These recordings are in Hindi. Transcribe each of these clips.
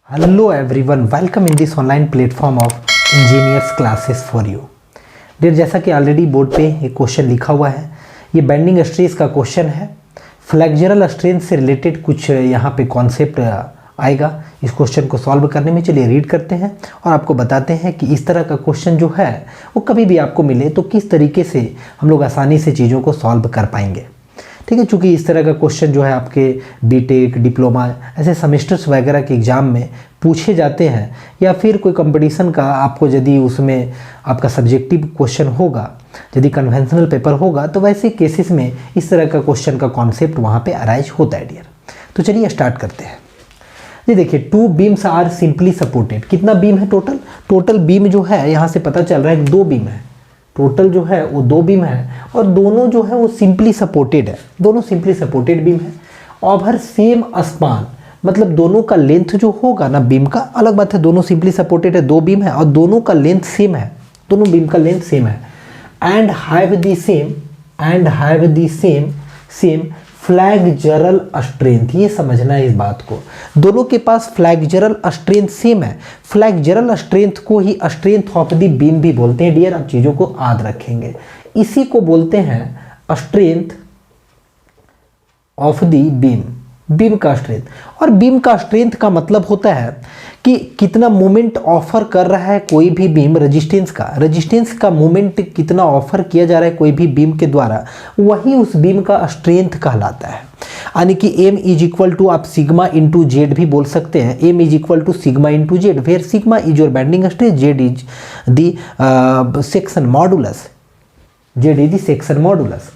Hello everyone, welcome in this online platform of engineers classes for you. Dear, जैसा कि ऑलरेडी बोर्ड पे एक क्वेश्चन लिखा हुआ है, ये बेंडिंग स्ट्रेस का क्वेश्चन है। फ्लेक्सुरल स्ट्रेंथ से रिलेटेड कुछ यहाँ पे कॉन्सेप्ट आएगा इस क्वेश्चन को सॉल्व करने में। चलिए रीड करते हैं और आपको बताते हैं कि इस तरह का क्वेश्चन जो है वो कभी भी आपको मिले तो किस तरीके से हम लोग आसानी से चीज़ों को सॉल्व कर पाएंगे। ठीक है, चूँकि इस तरह का क्वेश्चन जो है आपके बीटेक, डिप्लोमा ऐसे सेमेस्टर्स वगैरह के एग्ज़ाम में पूछे जाते हैं, या फिर कोई कंपटीशन का आपको यदि उसमें आपका सब्जेक्टिव क्वेश्चन होगा, यदि कन्वेंशनल पेपर होगा, तो वैसे केसेस में इस तरह का क्वेश्चन का कॉन्सेप्ट वहाँ पे अराइज होता है डियर। तो चलिए स्टार्ट करते हैं। ये देखिए, two beams are simply supported. कितना बीम है टोटल? टोटल बीम जो है यहाँ से पता चल रहा है 2 बीम है। टोटल जो है वो 2 बीम है और दोनों जो है वो सिंपली सपोर्टेड है। दोनों सिंपली सपोर्टेड बीम है ओवर सेम स्पान, मतलब दोनों का लेंथ जो होगा ना बीम का, अलग बात है दोनों सिंपली सपोर्टेड है, 2 बीम है और दोनों का लेंथ सेम है, दोनों बीम का लेंथ सेम है। And have the same flexural strength. ये समझना है इस बात को, दोनों के पास फ्लैक्सुरल स्ट्रेंथ सेम है। फ्लैक्सुरल स्ट्रेंथ को ही स्ट्रेंथ ऑफ द बीम भी बोलते हैं डियर, आप चीज़ों को याद रखेंगे। इसी को बोलते हैं strength of the beam, beam का स्ट्रेंथ। और बीम का स्ट्रेंथ का मतलब होता है कि कितना मोमेंट ऑफर कर रहा है कोई भी बीम, रेजिस्टेंस का मोमेंट कितना ऑफर किया जा रहा है कोई भी बीम के द्वारा, वही उस बीम का स्ट्रेंथ कहलाता है। यानी कि M इज इक्वल टू, आप सिग्मा इंटू जेड भी बोल सकते हैं। M is equal to sigma into Z, where sigma is your bending stress, Z is the section modulus,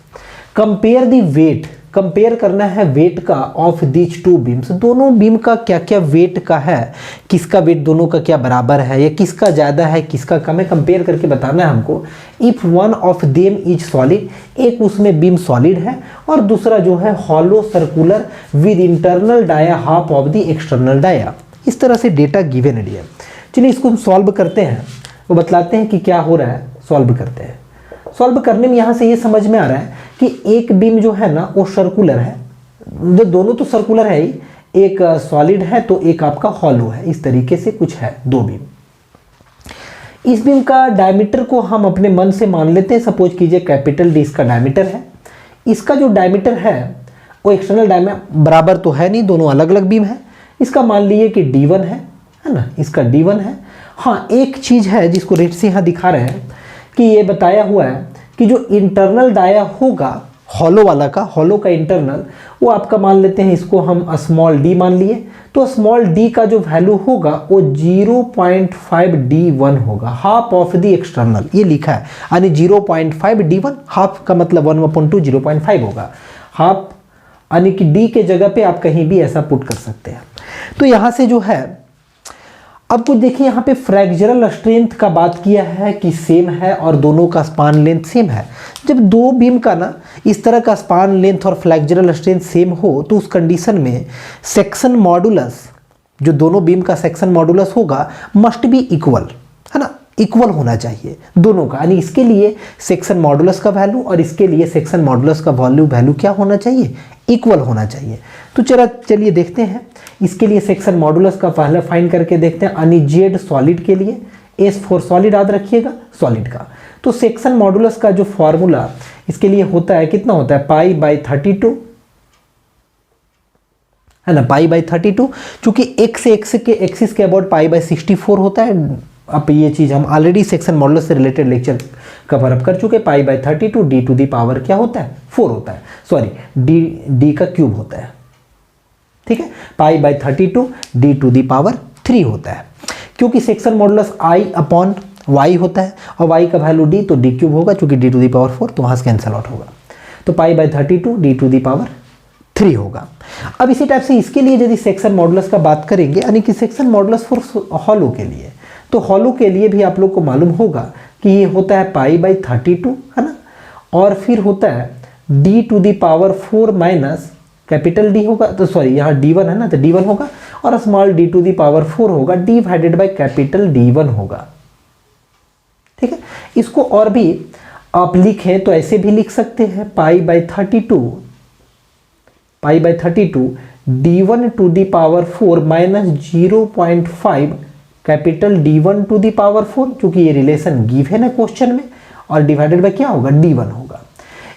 compare the weight, compare करना है वेट का ऑफ दीज 2 बीम्स। दोनों बीम का क्या क्या वेट का है, किसका वेट दोनों का क्या बराबर है, या किसका ज़्यादा है किसका कम है, कंपेयर करके बताना है हमको। If one of them is solid, एक उसमें बीम सॉलिड है और दूसरा जो है hollow circular with internal dia half of the external dia. इस तरह से डेटा गिवन है। चलिए इसको हम सॉल्व करते हैं, वो बतलाते हैं कि क्या हो रहा है। सॉल्व करते हैं। सॉल्व करने में यहाँ से ये समझ में आ रहा है कि एक बीम जो है ना वो सर्कुलर है, दोनों तो सर्कुलर है ही, एक सॉलिड है तो एक आपका हॉलो है। इस तरीके से कुछ है 2 बीम। इस बीम का डायमीटर को हम अपने मन से मान लेते हैं। सपोज कीजिए कैपिटल डी इसका डायमीटर है। इसका जो डायमीटर है वो एक्सटर्नल डायमीटर बराबर तो है नहीं, दोनों अलग अलग बीम है। इसका मान लीजिए कि D1 है ना, इसका D1 है। हाँ, एक चीज़ है जिसको रेट से यहाँ दिखा रहे हैं कि ये बताया हुआ है कि जो इंटरनल डाया होगा हॉलो वाला का, हॉलो का इंटरनल, वो आपका मान लेते हैं, इसको हम स्मॉल डी मान लिए, तो स्मॉल डी का जो वैल्यू होगा वो 0.5 D1 होगा, हाफ ऑफ द एक्सटर्नल। ये लिखा है, यानी 0.5 D1, हाफ का मतलब 1/2 0.5 होगा। हाफ यानी कि डी के जगह पे आप कहीं भी ऐसा पुट कर सकते हैं। तो यहाँ से जो है, अब कुछ देखिए यहाँ पे फ्लैक्सुरल स्ट्रेंथ का बात किया है कि सेम है और दोनों का स्पान लेंथ सेम है। जब 2 बीम का ना इस तरह का स्पान लेंथ और फ्लैक्सुरल स्ट्रेंथ सेम हो तो उस कंडीशन में सेक्शन मॉडुलस, जो दोनों बीम का सेक्शन मॉडुलस होगा, मस्ट बी इक्वल, है ना, इक्वल होना चाहिए दोनों का। यानी इसके लिए सेक्शन मॉडुलस का वैल्यू और इसके लिए सेक्शन मॉडुलस का वैल्यू क्या होना चाहिए? इक्वल होना चाहिए। तो चलिए देखते हैं। इसके लिए सेक्शन मॉडुलस का पहले फाइंड करके देखते हैं। यानी जेड सॉलिड के लिए, S फॉर सॉलिड याद रखिएगा, सॉलिड का। तो सेक्शन मॉडुलस का जो फॉर्मूला इसके लिए होता है, कितना होता है? π/32, है ना, π/32। चूंकि x के एक्सिस के अबाउट π/64 होता है। अब ये चीज़ हम ऑलरेडी सेक्शन मॉडुलस से रिलेटेड लेक्चर कवर अप कर चुके। π/32 d टू दी पावर क्या होता है? 4 होता है, सॉरी d का क्यूब होता है। ठीक है, π/32 d टू दी पावर 3 होता है, क्योंकि सेक्शन मॉडुलस I/y होता है और y का वैल्यू d, तो d क्यूब होगा, चूंकि d टू दी पावर 4, तो वहाँ से कैंसल आउट होगा। तो π/32 d टू दी पावर 3 होगा। अब इसी टाइप से इसके लिए यदि सेक्शन मॉडुलस का बात करेंगे, यानी कि सेक्शन मॉडुलस फॉर हॉलो के लिए, तो हॉलो के लिए भी आप लोग को मालूम होगा कि ये होता है π/32, है ना, और फिर होता है d to the power 4 minus capital D होगा, तो सॉरी यहाँ D1 है ना, तो D1 होगा, और small d to the power 4 होगा, डिवाइडेड बाय कैपिटल D1 होगा। ठीक है, इसको और भी आप लिखें तो ऐसे भी लिख सकते हैं, π/32 D1 to the power 4 minus 0.5 capital D1 to the power 4, क्योंकि ये रिलेशन गिवन है क्वेश्चन में, और डिवाइडेड बाय क्या होगा, D1 होगा।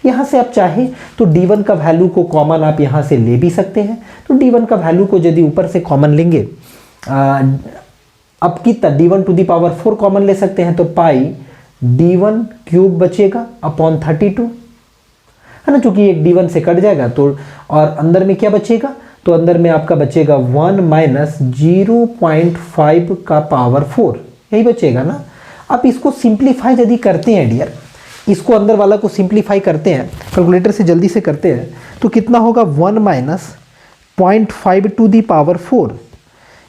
यहाँ से आप चाहे तो D1 का वैल्यू को कॉमन आप यहाँ से ले भी सकते हैं। तो D1 का वैल्यू को यदि ऊपर से कॉमन लेंगे, अब कितना D1 to the power 4 common ले सकते हैं, तो पाई D1 क्यूब बचेगा अपॉन 32, है ना, क्योंकि एक D1 से कट जाएगा तो, और अंदर में क्या बचेगा, तो अंदर में आपका बचेगा 1 माइनस 0.5 का पावर 4, यही बचेगा ना। आप इसको सिंप्लीफाई यदि करते हैं डियर, इसको अंदर वाला को सिंप्लीफाई करते हैं, कैलकुलेटर से जल्दी से करते हैं, तो कितना होगा 1 माइनस 0.5 टू दी पावर 4।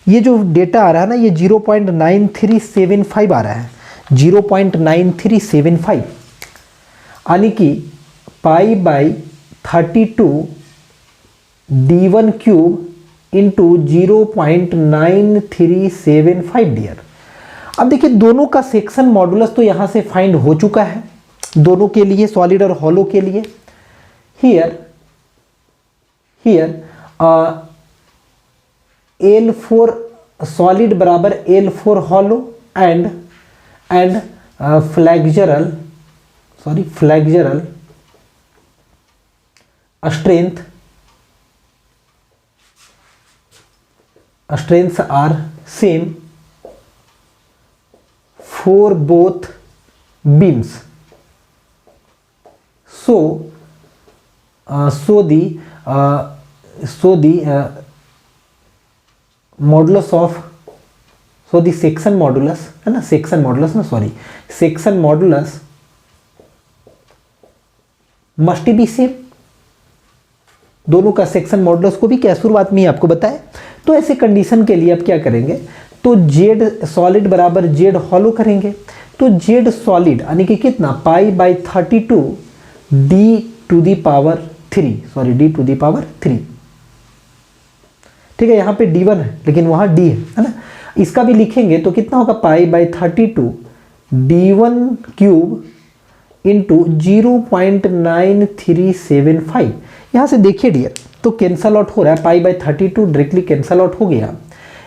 ये जो डेटा आ रहा है ना, ये 0.9375 आ रहा है, 0.9375, यानी कि pi by 32 D1 cube into 0.9375 dear. अब देखिए दोनों का सेक्शन मॉडुलस तो यहाँ से फाइंड हो चुका है, दोनों के लिए, सॉलिड और हॉलो के लिए। हियर L4 सॉलिड बराबर L4 hollow and flexural strengths are same for both beams. So section modulus है ना, section modulus must be same। दोनों का सेक्शन मॉडुलस को भी क्या शुरुआत में ही आपको बताया। तो ऐसे कंडीशन के लिए आप क्या करेंगे, तो जेड सॉलिड बराबर जेड हॉलो करेंगे। तो जेड सॉलिड यानी कि कितना, pi by 32 D to the power 3, ठीक है। यहाँ पे D1 है लेकिन वहाँ D है ना, इसका भी लिखेंगे तो कितना होगा, पाई बाई 32 D1 क्यूब इंटू 0.9375। यहाँ से देखिए डियर, तो कैंसल आउट हो रहा है, पाई बाई 32 डायरेक्टली कैंसल आउट हो गया।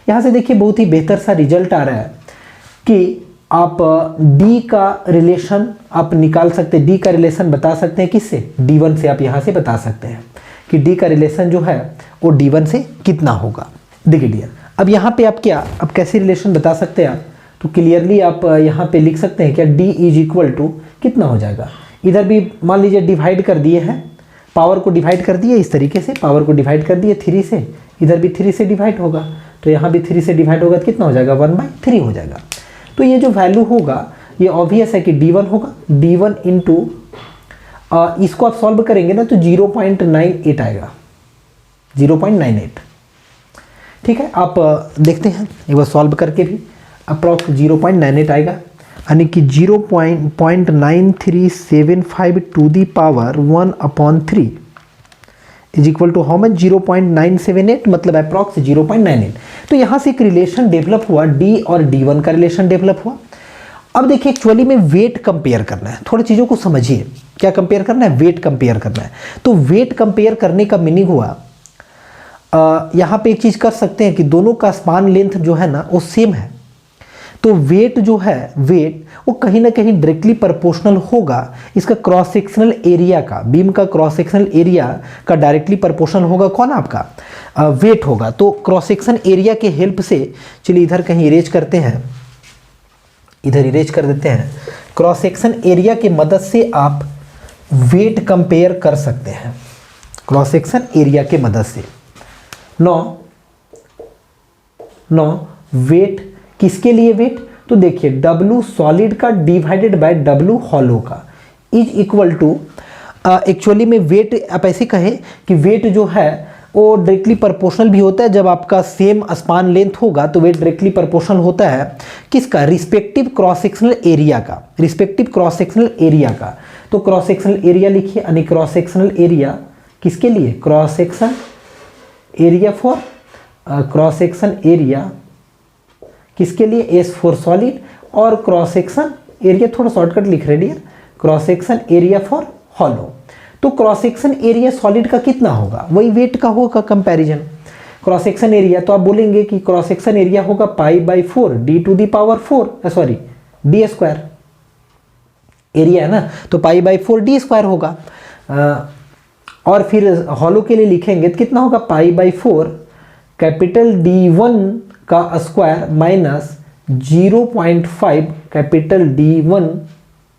यहाँ से देखिए बहुत ही बेहतर सा रिजल्ट आ रहा है कि आप D का रिलेशन आप निकाल सकते हैं, D का रिलेशन बता सकते हैं किससे, D1 से। आप यहाँ से बता सकते हैं कि D का रिलेशन जो है वो D1 से कितना होगा। देखिए डियर, अब यहाँ पे आप क्या, अब कैसे रिलेशन बता सकते हैं आप, तो क्लियरली आप यहाँ पे लिख सकते हैं क्या, D इज इक्वल टू कितना हो जाएगा, इधर भी मान लीजिए डिवाइड कर दिए हैं, पावर को डिवाइड कर दिए इस तरीके से, पावर को डिवाइड कर दिए 3 से, इधर भी 3 से डिवाइड होगा, तो यहाँ भी 3 से डिवाइड होगा तो कितना हो जाएगा, 1/3 हो जाएगा। तो ये जो वैल्यू होगा ये ऑब्वियस है कि D1 होगा, D1 इंटू इसको आप सॉल्व करेंगे ना तो 0.98 आएगा, 0.98, ठीक है। आप देखते हैं एक बार सॉल्व करके भी, अप्रॉक्स 0.98 आएगा, यानी कि 0.9375 to the power 1/3 is equal to how much, 0.978, मतलब अप्रॉक्स 0.98। तो यहाँ से एक रिलेशन डेवलप हुआ, D और D1 का रिलेशन डेवलप हुआ। अब देखिए एक्चुअली में वेट कंपेयर करना है, थोड़ी चीज़ों को समझिए, क्या कंपेयर करना है, वेट कंपेयर करना है। तो वेट कंपेयर करने का मीनिंग हुआ, यहाँ पे एक चीज़ कर सकते हैं कि दोनों का स्पान लेंथ जो है ना वो सेम है, तो वेट जो है, वेट वो कहीं ना कहीं डायरेक्टली प्रोपोर्शनल होगा इसका क्रॉस सेक्शनल एरिया का, बीम का क्रॉस सेक्शनल एरिया का डायरेक्टली प्रोपोर्शनल होगा कौन, आपका वेट होगा। तो क्रॉस सेक्शन एरिया के हेल्प से, चलिए इधर कहीं इरेज करते हैं, इधर इरेज कर देते हैं, क्रॉस सेक्शन एरिया की मदद से आप वेट कंपेयर कर सकते हैं, क्रॉस सेक्शन एरिया के मदद से। नो वेट किसके लिए, वेट तो देखिए W सॉलिड का डिवाइडेड बाय W हॉलो का इज इक्वल टू, एक्चुअली में वेट आप ऐसे कहें कि वेट जो है वो डायरेक्टली प्रोपोर्शनल भी होता है, जब आपका सेम स्पान लेंथ होगा तो वेट डायरेक्टली प्रोपोर्शनल होता है किसका, रिस्पेक्टिव क्रॉस सेक्शनल एरिया का, रिस्पेक्टिव क्रॉस सेक्शनल एरिया का। तो क्रॉस सेक्शनल एरिया लिखिए, यानी क्रॉस सेक्शनल एरिया किसके लिए, cross section area for, cross section area किसके लिए, S फॉर सॉलिड, और क्रॉस सेक्शन एरिया थोड़ा शॉर्टकट लिख रहे dear, cross section area for hollow. तो क्रॉस सेक्शन एरिया सॉलिड का कितना होगा, वही वेट का होगा कंपैरिजन। क्रॉस सेक्शन एरिया, तो आप बोलेंगे कि क्रॉस सेक्शन एरिया होगा π/4 d to the power 4 sorry d square, area है ना, तो π/4 d स्क्वायर होगा। और फिर हॉलो के लिए लिखेंगे तो कितना होगा π/4 कैपिटल D1 का स्क्वायर माइनस 0.5 कैपिटल D1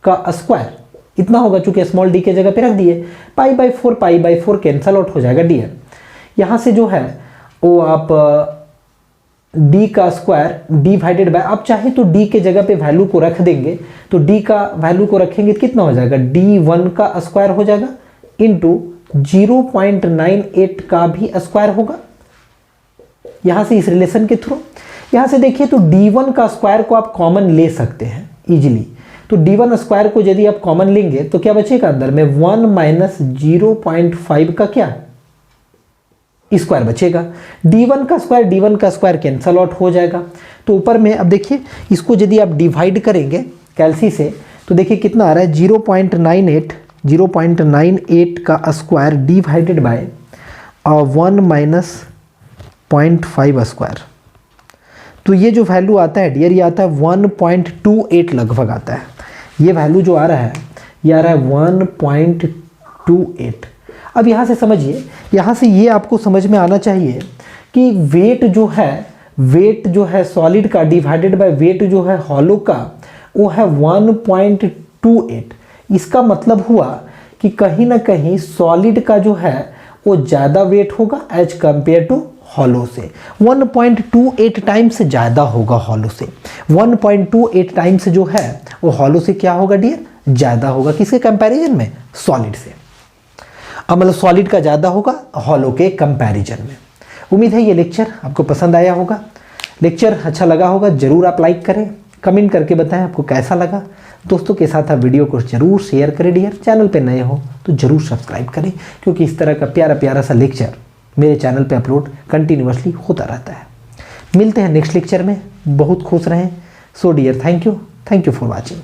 का स्क्वायर, इतना होगा। चूंकि स्मॉल डी के जगह पे रख दिए, π/4 कैंसल आउट हो जाएगा dn। यहाँ से जो है वो आप d का स्क्वायर डिवाइडेड बाय, आप चाहे तो d के जगह पे वैल्यू को रख देंगे, तो d का वैल्यू को रखेंगे तो कितना हो जाएगा D1 का स्क्वायर हो जाएगा इंटू 0.98 का भी स्क्वायर होगा। यहां से इस रिलेशन के थ्रू यहां से देखिए तो D1 का स्क्वायर को आप कॉमन ले सकते हैं इजीली, तो D1 स्क्वायर को यदि आप कॉमन लेंगे तो क्या बचेगा अंदर में 1 माइनस 0.5 का क्या स्क्वायर बचेगा। D1 का स्क्वायर कैंसल आउट हो जाएगा। तो ऊपर में अब देखिए इसको यदि आप डिवाइड करेंगे कैल्सी से तो देखिए कितना आ रहा है 0.98 का square divided by 1 minus 0.5 square, तो ये जो वैल्यू आता है डियर ये आता है 1.28 लगभग आता है। ये वैल्यू जो आ रहा है ये आ रहा है 1.28। अब यहाँ से समझिए, यहाँ से ये आपको समझ में आना चाहिए कि वेट जो है सॉलिड का डिवाइडेड बाय वेट जो है हॉलो का वो है 1.28। इसका मतलब हुआ कि कहीं ना कहीं सॉलिड का जो है वो ज़्यादा वेट होगा एज कंपेयर टू हॉलो से, 1.28 टाइम्स ज़्यादा होगा हॉलो से। 1.28 टाइम्स जो है वो हॉलो से क्या होगा डियर, ज़्यादा होगा। किसके कंपैरिजन में, सॉलिड से। अब मतलब सॉलिड का ज़्यादा होगा हॉलो के कंपैरिजन में। उम्मीद है ये लेक्चर आपको पसंद आया होगा। लेक्चर अच्छा लगा होगा ज़रूर आप लाइक करें, कमेंट करके बताएं आपको कैसा लगा। दोस्तों के साथ आप वीडियो को जरूर शेयर करें डियर। चैनल पे नए हो तो ज़रूर सब्सक्राइब करें, क्योंकि इस तरह का प्यारा प्यारा सा लेक्चर मेरे चैनल पे अपलोड कंटिन्यूअसली होता रहता है। मिलते हैं नेक्स्ट लेक्चर में, बहुत खुश रहें। So dear thank you for watching.